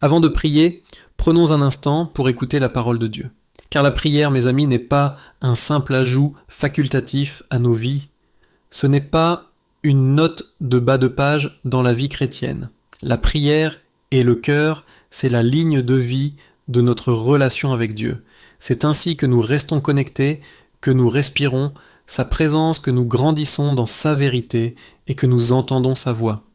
Avant de prier, prenons un instant pour écouter la parole de Dieu. Car la prière, mes amis, n'est pas un simple ajout facultatif à nos vies. Ce n'est pas une note de bas de page dans la vie chrétienne. La prière et le cœur, c'est la ligne de vie de notre relation avec Dieu. C'est ainsi que nous restons connectés, que nous respirons sa présence, que nous grandissons dans sa vérité et que nous entendons sa voix.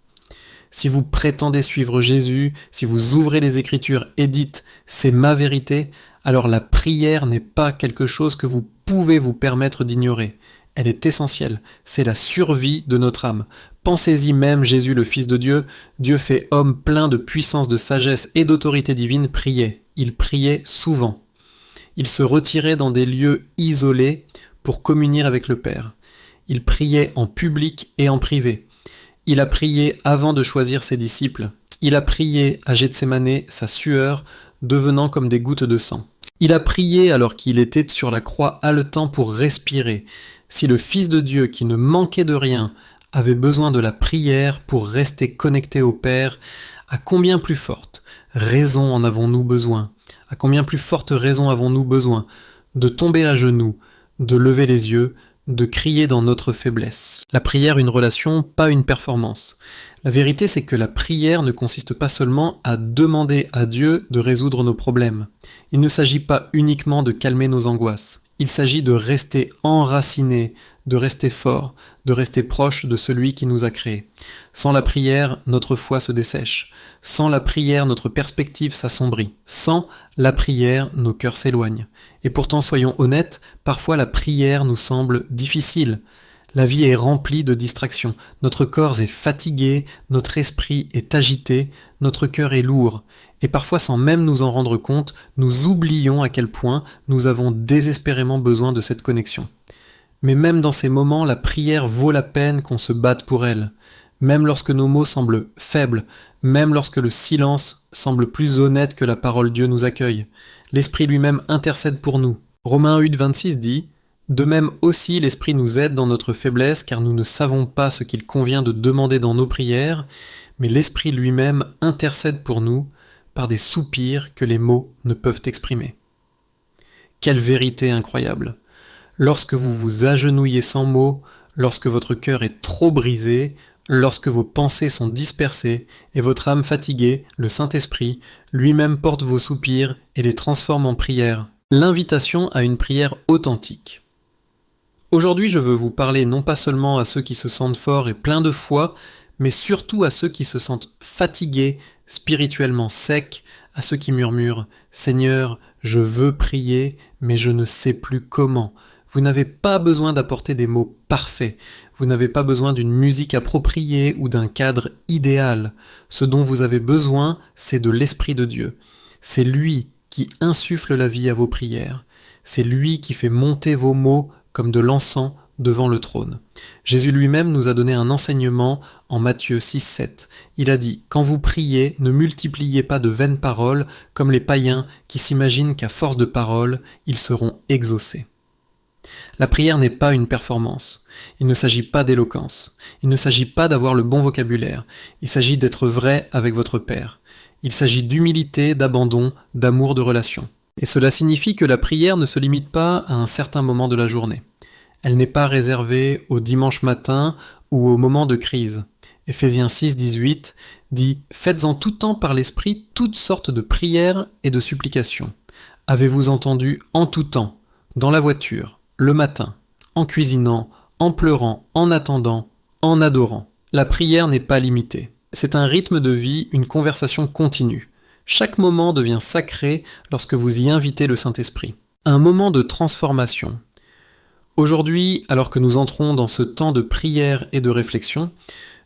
Si vous prétendez suivre Jésus, si vous ouvrez les Écritures et dites « c'est ma vérité », alors la prière n'est pas quelque chose que vous pouvez vous permettre d'ignorer. Elle est essentielle, c'est la survie de notre âme. Pensez-y même, Jésus le Fils de Dieu, Dieu fait homme plein de puissance, de sagesse et d'autorité divine, priait. Il priait souvent. Il se retirait dans des lieux isolés pour communier avec le Père. Il priait en public et en privé. Il a prié avant de choisir ses disciples. Il a prié à Gethsémane, sa sueur devenant comme des gouttes de sang. Il a prié alors qu'il était sur la croix haletant pour respirer. Si le Fils de Dieu, qui ne manquait de rien, avait besoin de la prière pour rester connecté au Père, à combien plus forte raison en avons-nous besoin? À combien plus forte raison avons-nous besoin de tomber à genoux, de lever les yeux, de crier dans notre faiblesse. La prière, une relation, pas une performance. La vérité, c'est que la prière ne consiste pas seulement à demander à Dieu de résoudre nos problèmes. Il ne s'agit pas uniquement de calmer nos angoisses. Il s'agit de rester enraciné, de rester fort, de rester proche de celui qui nous a créés. Sans la prière, notre foi se dessèche. Sans la prière, notre perspective s'assombrit. Sans la prière, nos cœurs s'éloignent. Et pourtant, soyons honnêtes, parfois la prière nous semble difficile. La vie est remplie de distractions. Notre corps est fatigué, notre esprit est agité, notre cœur est lourd. Et parfois, sans même nous en rendre compte, nous oublions à quel point nous avons désespérément besoin de cette connexion. Mais même dans ces moments, la prière vaut la peine qu'on se batte pour elle. Même lorsque nos mots semblent faibles, même lorsque le silence semble plus honnête que la parole Dieu nous accueille, l'Esprit lui-même intercède pour nous. Romains 8, 26 dit « De même aussi l'Esprit nous aide dans notre faiblesse, car nous ne savons pas ce qu'il convient de demander dans nos prières, mais l'Esprit lui-même intercède pour nous par des soupirs que les mots ne peuvent exprimer. » Quelle vérité incroyable! Lorsque vous vous agenouillez sans mots, lorsque votre cœur est trop brisé, lorsque vos pensées sont dispersées et votre âme fatiguée, le Saint-Esprit lui-même porte vos soupirs et les transforme en prières. L'invitation à une prière authentique. Aujourd'hui, je veux vous parler non pas seulement à ceux qui se sentent forts et pleins de foi, mais surtout à ceux qui se sentent fatigués, spirituellement secs, à ceux qui murmurent « Seigneur, je veux prier, mais je ne sais plus comment ». Vous n'avez pas besoin d'apporter des mots parfaits, vous n'avez pas besoin d'une musique appropriée ou d'un cadre idéal. Ce dont vous avez besoin, c'est de l'Esprit de Dieu. C'est lui qui insuffle la vie à vos prières. C'est lui qui fait monter vos mots comme de l'encens devant le trône. Jésus lui-même nous a donné un enseignement en Matthieu 6, 7. Il a dit « Quand vous priez, ne multipliez pas de vaines paroles comme les païens qui s'imaginent qu'à force de paroles, ils seront exaucés. » La prière n'est pas une performance. Il ne s'agit pas d'éloquence. Il ne s'agit pas d'avoir le bon vocabulaire. Il s'agit d'être vrai avec votre Père. Il s'agit d'humilité, d'abandon, d'amour de relation. Et cela signifie que la prière ne se limite pas à un certain moment de la journée. Elle n'est pas réservée au dimanche matin ou au moment de crise. Éphésiens 6, 18 dit « Faites en tout temps par l'Esprit toutes sortes de prières et de supplications. Avez-vous entendu en tout temps, dans la voiture, le matin, en cuisinant, en pleurant, en attendant, en adorant. » La prière n'est pas limitée. C'est un rythme de vie, une conversation continue. Chaque moment devient sacré lorsque vous y invitez le Saint-Esprit. Un moment de transformation. Aujourd'hui, alors que nous entrons dans ce temps de prière et de réflexion,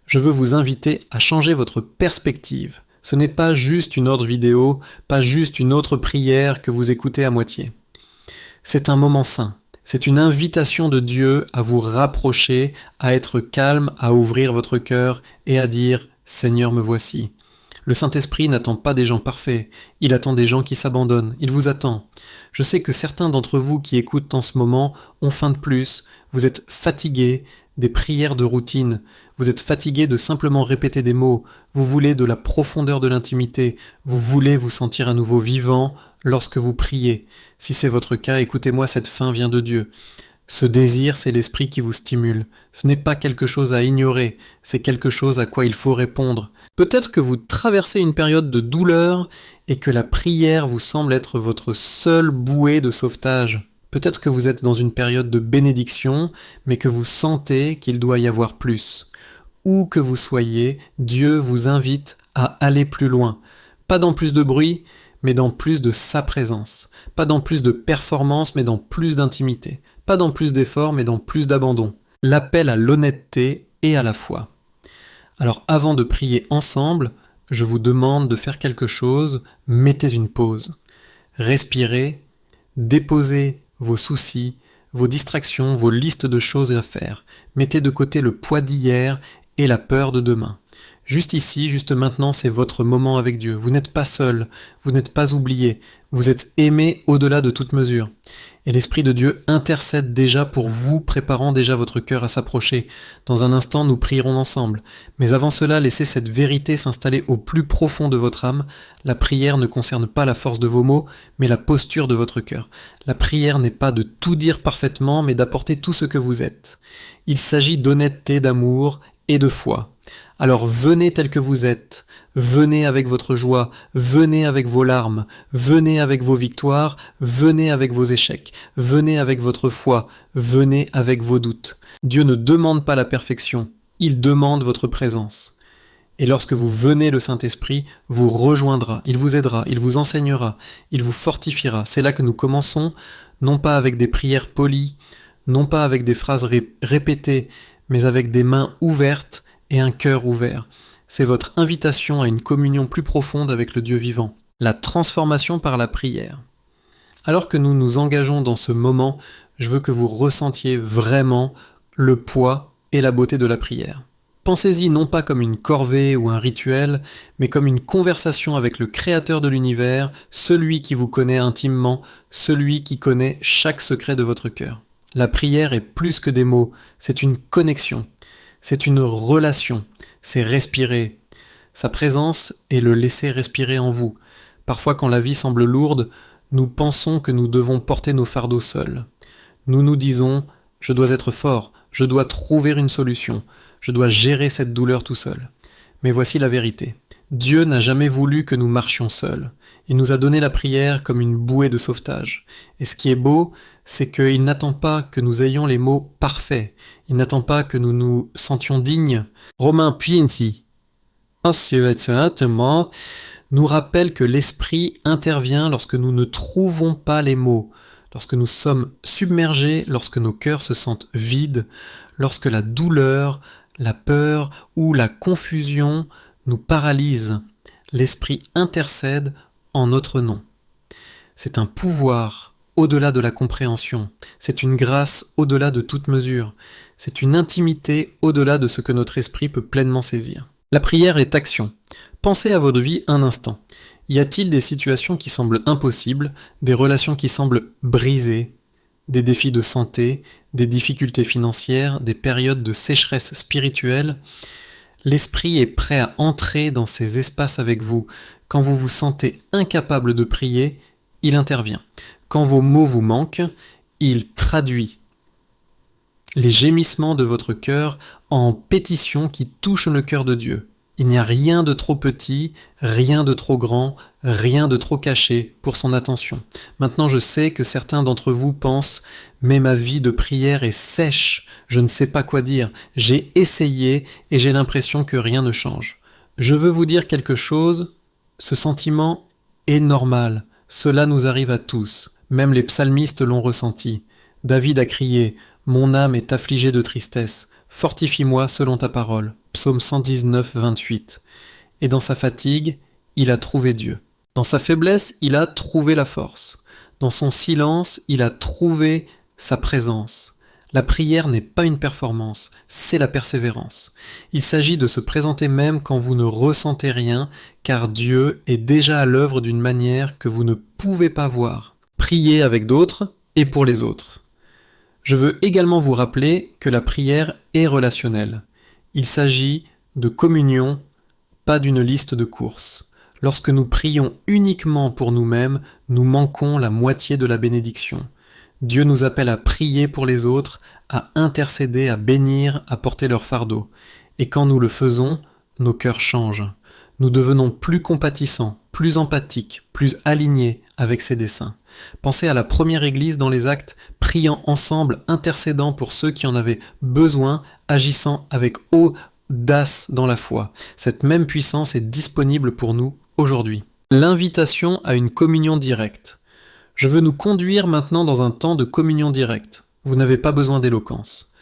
je veux vous inviter à changer votre perspective. Ce n'est pas juste une autre vidéo, pas juste une autre prière que vous écoutez à moitié. C'est un moment saint. C'est une invitation de Dieu à vous rapprocher, à être calme, à ouvrir votre cœur et à dire « Seigneur, me voici ». Le Saint-Esprit n'attend pas des gens parfaits, il attend des gens qui s'abandonnent, il vous attend. Je sais que certains d'entre vous qui écoutent en ce moment ont faim de plus, vous êtes fatigués, des prières de routine, vous êtes fatigué de simplement répéter des mots, vous voulez de la profondeur de l'intimité, vous voulez vous sentir à nouveau vivant lorsque vous priez. Si c'est votre cas, écoutez-moi, cette faim vient de Dieu. Ce désir, c'est l'esprit qui vous stimule. Ce n'est pas quelque chose à ignorer, c'est quelque chose à quoi il faut répondre. Peut-être que vous traversez une période de douleur et que la prière vous semble être votre seule bouée de sauvetage. Peut-être que vous êtes dans une période de bénédiction, mais que vous sentez qu'il doit y avoir plus. Où que vous soyez, Dieu vous invite à aller plus loin. Pas dans plus de bruit, mais dans plus de sa présence. Pas dans plus de performance, mais dans plus d'intimité. Pas dans plus d'efforts, mais dans plus d'abandon. L'appel à l'honnêteté et à la foi. Alors avant de prier ensemble, je vous demande de faire quelque chose, mettez une pause. Respirez, déposez vos soucis, vos distractions, vos listes de choses à faire. Mettez de côté le poids d'hier et la peur de demain. Juste ici, juste maintenant, c'est votre moment avec Dieu. Vous n'êtes pas seul, vous n'êtes pas oublié, vous êtes aimé au-delà de toute mesure. Et l'Esprit de Dieu intercède déjà pour vous, préparant déjà votre cœur à s'approcher. Dans un instant, nous prierons ensemble. Mais avant cela, laissez cette vérité s'installer au plus profond de votre âme. La prière ne concerne pas la force de vos mots, mais la posture de votre cœur. La prière n'est pas de tout dire parfaitement, mais d'apporter tout ce que vous êtes. Il s'agit d'honnêteté, d'amour et de foi. Alors venez tel que vous êtes, venez avec votre joie, venez avec vos larmes, venez avec vos victoires, venez avec vos échecs, venez avec votre foi, venez avec vos doutes. Dieu ne demande pas la perfection, il demande votre présence. Et lorsque vous venez, le Saint-Esprit vous rejoindra, il vous aidera, il vous enseignera, il vous fortifiera. C'est là que nous commençons, non pas avec des prières polies, non pas avec des phrases répétées, mais avec des mains ouvertes et un cœur ouvert. C'est votre invitation à une communion plus profonde avec le Dieu vivant. La transformation par la prière. Alors que nous nous engageons dans ce moment, je veux que vous ressentiez vraiment le poids et la beauté de la prière. Pensez-y non pas comme une corvée ou un rituel, mais comme une conversation avec le Créateur de l'univers, celui qui vous connaît intimement, celui qui connaît chaque secret de votre cœur. La prière est plus que des mots, c'est une connexion. C'est une relation, c'est respirer. Sa présence est le laisser respirer en vous. Parfois quand la vie semble lourde, nous pensons que nous devons porter nos fardeaux seuls. Nous nous disons « je dois être fort, je dois trouver une solution, je dois gérer cette douleur tout seul ». Mais voici la vérité. Dieu n'a jamais voulu que nous marchions seuls. Il nous a donné la prière comme une bouée de sauvetage. Et ce qui est beau, c'est qu'il n'attend pas que nous ayons les mots parfaits. Il n'attend pas que nous nous sentions dignes. Romains 15 nous rappelle que l'Esprit intervient lorsque nous ne trouvons pas les mots, lorsque nous sommes submergés, lorsque nos cœurs se sentent vides, lorsque la douleur, la peur ou la confusion nous paralyse. L'Esprit intercède en notre nom. C'est un pouvoir au-delà de la compréhension. C'est une grâce au-delà de toute mesure. C'est une intimité au-delà de ce que notre esprit peut pleinement saisir. La prière est action. Pensez à votre vie un instant. Y a-t-il des situations qui semblent impossibles, des relations qui semblent brisées, des défis de santé, des difficultés financières, des périodes de sécheresse spirituelle? L'Esprit est prêt à entrer dans ces espaces avec vous. Quand vous vous sentez incapable de prier, il intervient. Quand vos mots vous manquent, il traduit les gémissements de votre cœur en pétitions qui touchent le cœur de Dieu. Il n'y a rien de trop petit, rien de trop grand, rien de trop caché pour son attention. Maintenant, je sais que certains d'entre vous pensent « mais ma vie de prière est sèche, je ne sais pas quoi dire, j'ai essayé et j'ai l'impression que rien ne change ». Je veux vous dire quelque chose, ce sentiment est normal, cela nous arrive à tous, même les psalmistes l'ont ressenti. David a crié « Mon âme est affligée de tristesse, fortifie-moi selon ta parole ». Psaume 119, 28. Et dans sa fatigue, il a trouvé Dieu. Dans sa faiblesse, il a trouvé la force. Dans son silence, il a trouvé sa présence. La prière n'est pas une performance, c'est la persévérance. Il s'agit de se présenter même quand vous ne ressentez rien, car Dieu est déjà à l'œuvre d'une manière que vous ne pouvez pas voir. Priez avec d'autres et pour les autres. Je veux également vous rappeler que la prière est relationnelle. Il s'agit de communion, pas d'une liste de courses. Lorsque nous prions uniquement pour nous-mêmes, nous manquons la moitié de la bénédiction. Dieu nous appelle à prier pour les autres, à intercéder, à bénir, à porter leur fardeau. Et quand nous le faisons, nos cœurs changent. Nous devenons plus compatissants, plus empathiques, plus alignés avec ses desseins. Pensez à la première église dans les Actes, priant ensemble, intercédant pour ceux qui en avaient besoin, agissant avec audace dans la foi. Cette même puissance est disponible pour nous aujourd'hui. L'invitation à une communion directe. Je veux nous conduire maintenant dans un temps de communion directe. Vous n'avez pas besoin d'éloquence.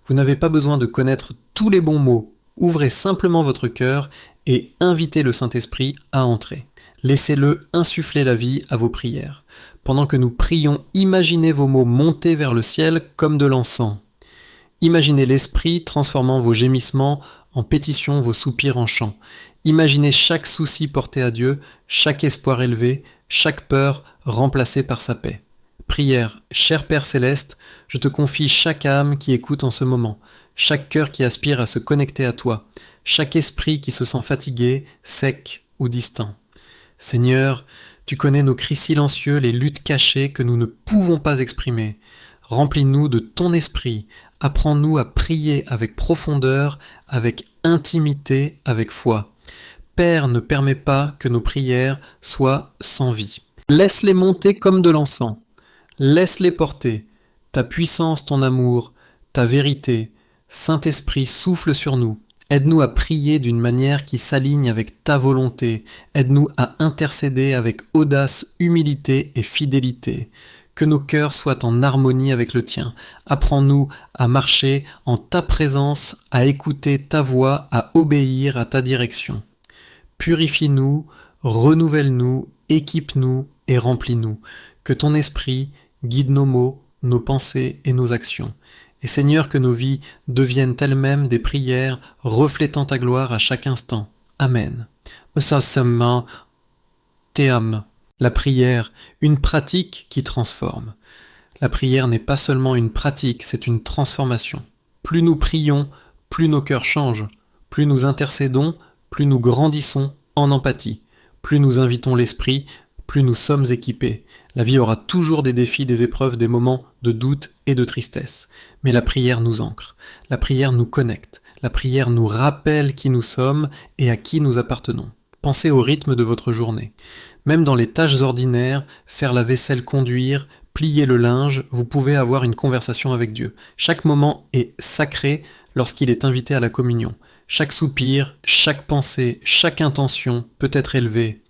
Vous n'avez pas besoin de connaître tous les bons mots. Ouvrez simplement votre cœur et invitez le Saint-Esprit à entrer. Laissez-le insuffler la vie à vos prières. Pendant que nous prions, imaginez vos mots monter vers le ciel comme de l'encens. Imaginez l'Esprit transformant vos gémissements en pétitions, vos soupirs en chants. Imaginez chaque souci porté à Dieu, chaque espoir élevé, chaque peur remplacée par sa paix. Prière, cher Père Céleste, je te confie chaque âme qui écoute en ce moment, chaque cœur qui aspire à se connecter à toi, chaque esprit qui se sent fatigué, sec ou distant. Seigneur, tu connais nos cris silencieux, les luttes cachées que nous ne pouvons pas exprimer. Remplis-nous de ton esprit, apprends-nous à prier avec profondeur, avec intimité, avec foi. Père, ne permets pas que nos prières soient sans vie. Laisse-les monter comme de l'encens. Laisse-les porter. Ta puissance, ton amour, ta vérité. Saint-Esprit, souffle sur nous. Aide-nous à prier d'une manière qui s'aligne avec ta volonté. Aide-nous à intercéder avec audace, humilité et fidélité. Que nos cœurs soient en harmonie avec le tien. Apprends-nous à marcher en ta présence, à écouter ta voix, à obéir à ta direction. Purifie-nous, renouvelle-nous, équipe-nous et remplis-nous. Que ton esprit guide nos mots, nos pensées et nos actions. Et Seigneur, que nos vies deviennent elles-mêmes des prières reflétant ta gloire à chaque instant. Amen. La prière, une pratique qui transforme. La prière n'est pas seulement une pratique, c'est une transformation. Plus nous prions, plus nos cœurs changent. Plus nous intercédons, plus nous grandissons en empathie. Plus nous invitons l'esprit, plus nous sommes équipés. La vie aura toujours des défis, des épreuves, des moments de doute et de tristesse. Mais la prière nous ancre. La prière nous connecte. La prière nous rappelle qui nous sommes et à qui nous appartenons. Pensez au rythme de votre journée. Même dans les tâches ordinaires, faire la vaisselle, conduire, plier le linge, vous pouvez avoir une conversation avec Dieu. Chaque moment est sacré lorsqu'il est invité à la communion. Chaque soupir, chaque pensée, chaque intention peut être élevée.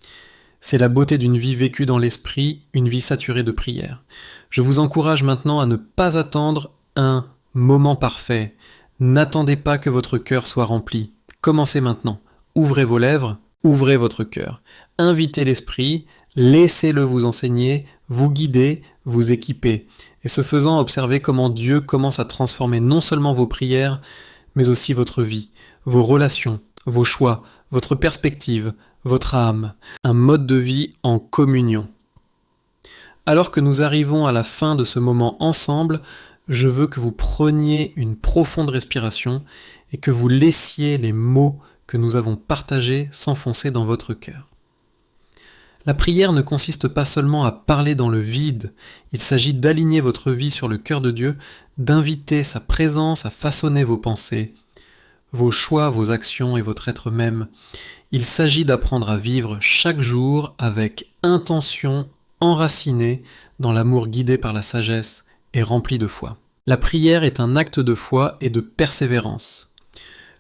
C'est la beauté d'une vie vécue dans l'esprit, une vie saturée de prière. Je vous encourage maintenant à ne pas attendre un moment parfait. N'attendez pas que votre cœur soit rempli. Commencez maintenant. Ouvrez vos lèvres, ouvrez votre cœur. Invitez l'esprit, laissez-le vous enseigner, vous guider, vous équiper. Et ce faisant, observez comment Dieu commence à transformer non seulement vos prières, mais aussi votre vie, vos relations, vos choix, votre perspective, votre âme, un mode de vie en communion. Alors que nous arrivons à la fin de ce moment ensemble, je veux que vous preniez une profonde respiration et que vous laissiez les mots que nous avons partagés s'enfoncer dans votre cœur. La prière ne consiste pas seulement à parler dans le vide, il s'agit d'aligner votre vie sur le cœur de Dieu, d'inviter sa présence à façonner vos pensées, vos choix, vos actions et votre être même. Il s'agit d'apprendre à vivre chaque jour avec intention enracinée dans l'amour guidé par la sagesse et rempli de foi. La prière est un acte de foi et de persévérance.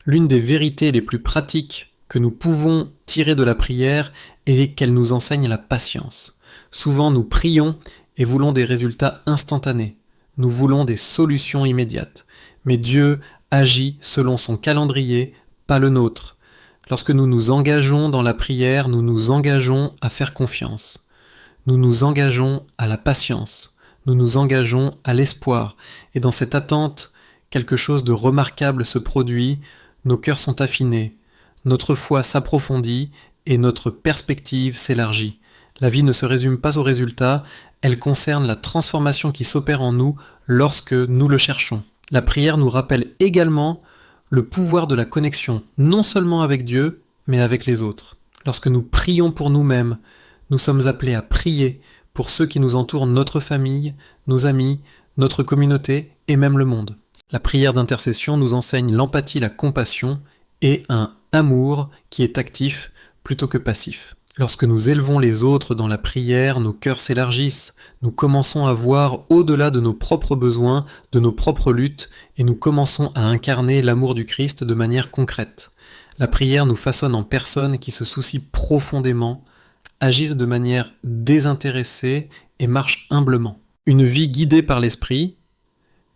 L'une des vérités les plus pratiques que nous pouvons tirer de la prière est qu'elle nous enseigne la patience. Souvent nous prions et voulons des résultats instantanés. Nous voulons des solutions immédiates. Mais Dieu agit selon son calendrier, pas le nôtre. Lorsque nous nous engageons dans la prière, nous nous engageons à faire confiance. Nous nous engageons à la patience. Nous nous engageons à l'espoir. Et dans cette attente, quelque chose de remarquable se produit, nos cœurs sont affinés, notre foi s'approfondit et notre perspective s'élargit. La vie ne se résume pas au résultat, elle concerne la transformation qui s'opère en nous lorsque nous le cherchons. La prière nous rappelle également le pouvoir de la connexion, non seulement avec Dieu, mais avec les autres. Lorsque nous prions pour nous-mêmes, nous sommes appelés à prier pour ceux qui nous entourent, notre famille, nos amis, notre communauté et même le monde. La prière d'intercession nous enseigne l'empathie, la compassion et un amour qui est actif plutôt que passif. Lorsque nous élevons les autres dans la prière, nos cœurs s'élargissent, nous commençons à voir au-delà de nos propres besoins, de nos propres luttes, et nous commençons à incarner l'amour du Christ de manière concrète. La prière nous façonne en personnes qui se soucient profondément, agissent de manière désintéressée et marchent humblement. Une vie guidée par l'Esprit,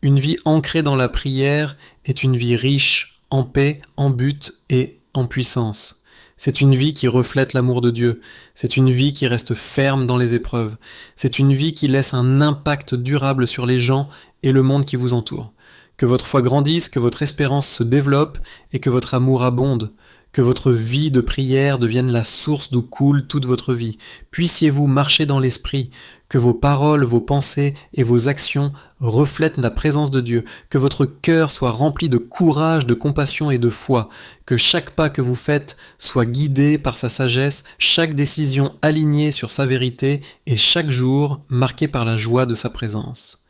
une vie ancrée dans la prière est une vie riche, en paix, en but et en puissance. C'est une vie qui reflète l'amour de Dieu, c'est une vie qui reste ferme dans les épreuves, c'est une vie qui laisse un impact durable sur les gens et le monde qui vous entoure. Que votre foi grandisse, que votre espérance se développe et que votre amour abonde. Que votre vie de prière devienne la source d'où coule toute votre vie. Puissiez-vous marcher dans l'esprit, que vos paroles, vos pensées et vos actions reflètent la présence de Dieu, que votre cœur soit rempli de courage, de compassion et de foi, que chaque pas que vous faites soit guidé par sa sagesse, chaque décision alignée sur sa vérité et chaque jour marqué par la joie de sa présence.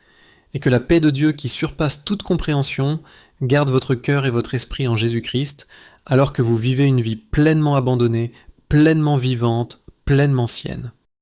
Et que la paix de Dieu qui surpasse toute compréhension garde votre cœur et votre esprit en Jésus-Christ, alors que vous vivez une vie pleinement abandonnée, pleinement vivante, pleinement sienne.